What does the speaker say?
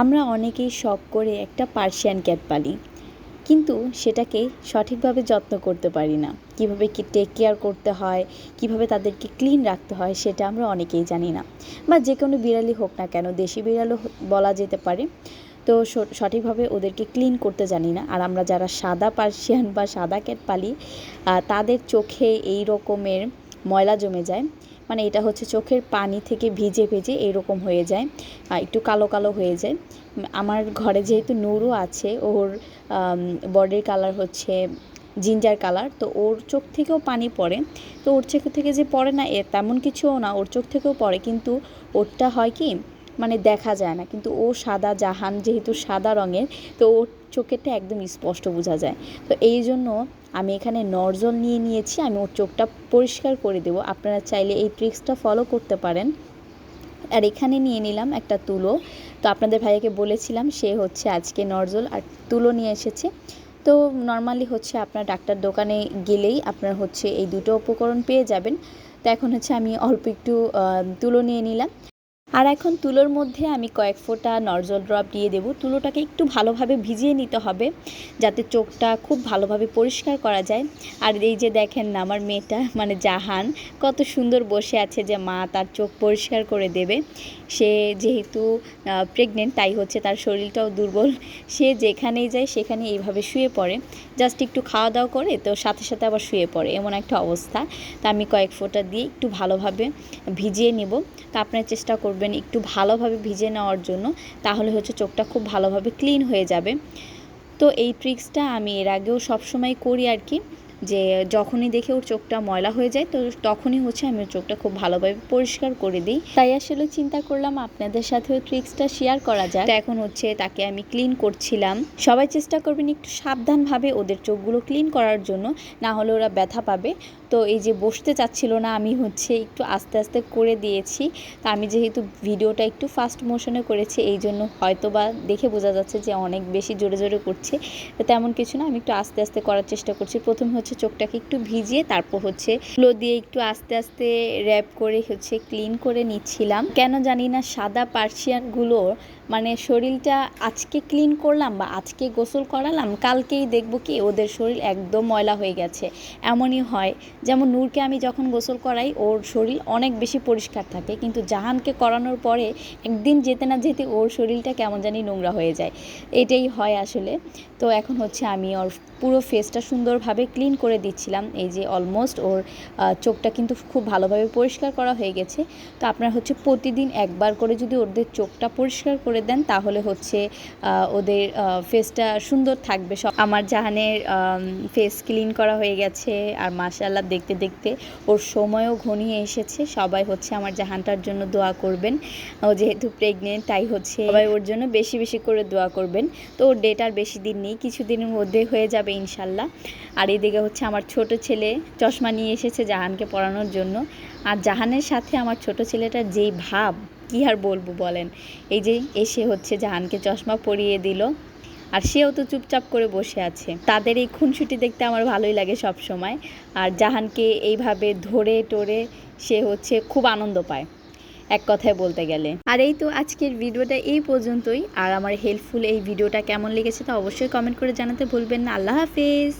আমরা অনেকেই শখ করে একটা পার্সিয়ান ক্যাট পালি, কিন্তু সেটাকে সঠিকভাবে যত্ন করতে পারি না। কীভাবে কি টেক কেয়ার করতে হয়, কিভাবে তাদেরকে ক্লিন রাখতে হয়, সেটা আমরা অনেকেই জানি না। বা যে কোনো বিড়ালই হোক না কেন, দেশি বিড়ালও বলা যেতে পারে, তো সঠিকভাবে ওদেরকে ক্লিন করতে জানি না। আর আমরা যারা সাদা পার্সিয়ান বা সাদা ক্যাট পালি, তাদের চোখে এই রকমের ময়লা জমে যায়। মানে এটা হচ্ছে চোখের পানি থেকে ভিজে ভিজে এরকম হয়ে যায়, একটু কালো কালো হয়ে যায়। আমার ঘরে যেহেতু নুরু আছে, ওর বডির কালার হচ্ছে জিঞ্জার কালার, তো ওর চোখ থেকেও পানি পড়ে। তো ওর চোখ থেকে যে পড়ে না তেমন কিছুও না, ওর চোখ থেকেও পড়ে, কিন্তু ওরটা হয় কি মানে দেখা যায় না। কিন্তু ও সাদা, জাহান যেহেতু সাদা রঙের, তো ওর চোখেরটা একদম স্পষ্ট বোঝা যায়। তো এই জন্য আমি এখানে নরজল নিয়ে নিয়েছি, আমি ওর চোখটা পরিষ্কার করে দেবো। আপনারা চাইলে এই ট্রিক্সটা ফলো করতে পারেন। আর এখানে নিয়ে নিলাম একটা তুলো। তো আপনাদের ভাইয়াকে বলেছিলাম, সে হচ্ছে আজকে নরজল আর তুলো নিয়ে এসেছে। তো নর্মালি হচ্ছে আপনার ডাক্তার দোকানে গেলেই আপনার হচ্ছে এই দুটো উপকরণ পেয়ে যাবেন। তো এখন হচ্ছে আমি অল্প একটু তুলো নিয়ে নিলাম। আর এখন তুলোর মধ্যে আমি কয়েক ফোঁটা নরজল ড্রপ দিয়ে দেবো। তুলোটাকে একটু ভালোভাবে ভিজিয়ে নিতে হবে, যাতে চোখটা খুব ভালোভাবে পরিষ্কার করা যায়। আর এই যে দেখেন না, আমার মেয়েটা মানে জাহান কত সুন্দর বসে আছে যে মা তার চোখ পরিষ্কার করে দেবে। সে যেহেতু প্রেগনেন্ট, তাই হচ্ছে তার শরীরটাও দুর্বল। সে যেখানেই যায় সেখানে এইভাবে শুয়ে পড়ে, জাস্ট একটু খাওয়া দাওয়া করে তো সাথে সাথে আবার শুয়ে পড়ে, এমন একটা অবস্থা। তা আমি কয়েক ফোঁটা দিয়ে একটু ভালোভাবে ভিজিয়ে নেব। তা আপনার চেষ্টা করবেন একটু ভালোভাবে ভিজে নেওয়ার জন্য, তাহলে হচ্ছে চোখটা খুব ভালোভাবে ক্লিন হয়ে যাবে। তো এই ট্রিক্সটা আমি এর আগেও সবসময় করি আর কি, যে যখনই দেখে ওর চোখটা ময়লা হয়ে যায়, তো তখনই হচ্ছে আমি ওর চোখটা খুব ভালোভাবে পরিষ্কার করে দিই। তাই আসলে চিন্তা করলাম আপনাদের সাথেও ট্রিক্সটা শেয়ার করা যায়। তো এখন হচ্ছে তাকে আমি ক্লিন করছিলাম। সবাই চেষ্টা করবেন একটু সাবধানভাবে ওদের চোখগুলো ক্লিন করার জন্য, না হলে ওরা ব্যথা পাবে। তো এই যে বসতে চাচ্ছিল না, আমি হচ্ছে একটু আস্তে আস্তে করে দিয়েছি। তা আমি যেহেতু ভিডিওটা একটু ফাস্ট মোশনে করেছি, এই জন্য হয়তো বা দেখে বোঝা যাচ্ছে যে অনেক বেশি জোরে জোরে করছে। তেমন কিছু না, আমি একটু আস্তে আস্তে করার চেষ্টা করছি। প্রথমে হচ্ছে চোখটাকে একটু ভিজিয়ে তারপর হচ্ছে তুলো দিয়ে একটু আস্তে আস্তে র্যাপ করে হচ্ছে ক্লিন করে নিচ্ছিলাম। কেন জানি না সাদা পার্সিয়ানগুলোর মানে শরীরটা আজকে ক্লিন করলাম বা আজকে গোসল করালাম, কালকেই দেখবো কি ওদের শরীর একদম ময়লা হয়ে গেছে। এমনই হয়, যেমন নূরকে আমি যখন গোসল করাই ওর শরীর অনেক বেশি পরিষ্কার থাকে, কিন্তু জাহানকে করানোর পরে একদিন যেতে না যেতে ওর শরীরটা কেমন জানি নোংরা হয়ে যায়। এটাই হয় আসলে। তো এখন হচ্ছে আমি ওর পুরো ফেসটা সুন্দরভাবে ক্লিন করে দিচ্ছিলাম। এই যে অলমোস্ট ওর চোখটা কিন্তু খুব ভালোভাবে পরিষ্কার করা হয়ে গেছে। তো আপনারা হচ্ছে প্রতিদিন একবার করে যদি ওদের চোখটা পরিষ্কার করে দেন, তাহলে হচ্ছে ওদের ফেসটা সুন্দর থাকবে। আমার জাহানের ফেস ক্লিন করা হয়ে গেছে, আর মাশাআল্লাহ দেখতে দেখতে ওর সময়ও ঘনিয়ে এসেছে। সবাই হচ্ছে আমার জাহানটার জন্য দোয়া করবেন। ও যেহেতু প্রেগনেন্ট, তাই হচ্ছে সবাই ওর জন্য বেশি বেশি করে দোয়া করবেন। তো ওর ডেট আর বেশি দিন নেই, কিছুদিনের মধ্যে হয়ে যাবে ইনশাল্লাহ। আর এদিকে হচ্ছে আমার ছোট ছেলে চশমা নিয়ে এসেছে জাহানকে পড়ানোর জন্য। আর জাহানের সাথে আমার ছোট ছেলেটার যেই ভাব, কী আর বলবো বলেন। এই যে এসে হচ্ছে জাহানকে চশমা পরিয়ে দিল, আর সেও তো চুপচাপ করে বসে আছে। তাদের এই খুনসুটি দেখতে আমার ভালোই লাগে সব সময়। আর জাহানকে এইভাবে ধরে টরে সে হচ্ছে খুব আনন্দ পায়, এক কথায় বলতে গেলে। আর এই তো আজকের ভিডিওটা এই পর্যন্তই। আর আমার হেল্পফুল এই ভিডিওটা কেমন লেগেছে তা অবশ্যই কমেন্ট করে জানাতে ভুলবেন না। আল্লাহ হাফেজ।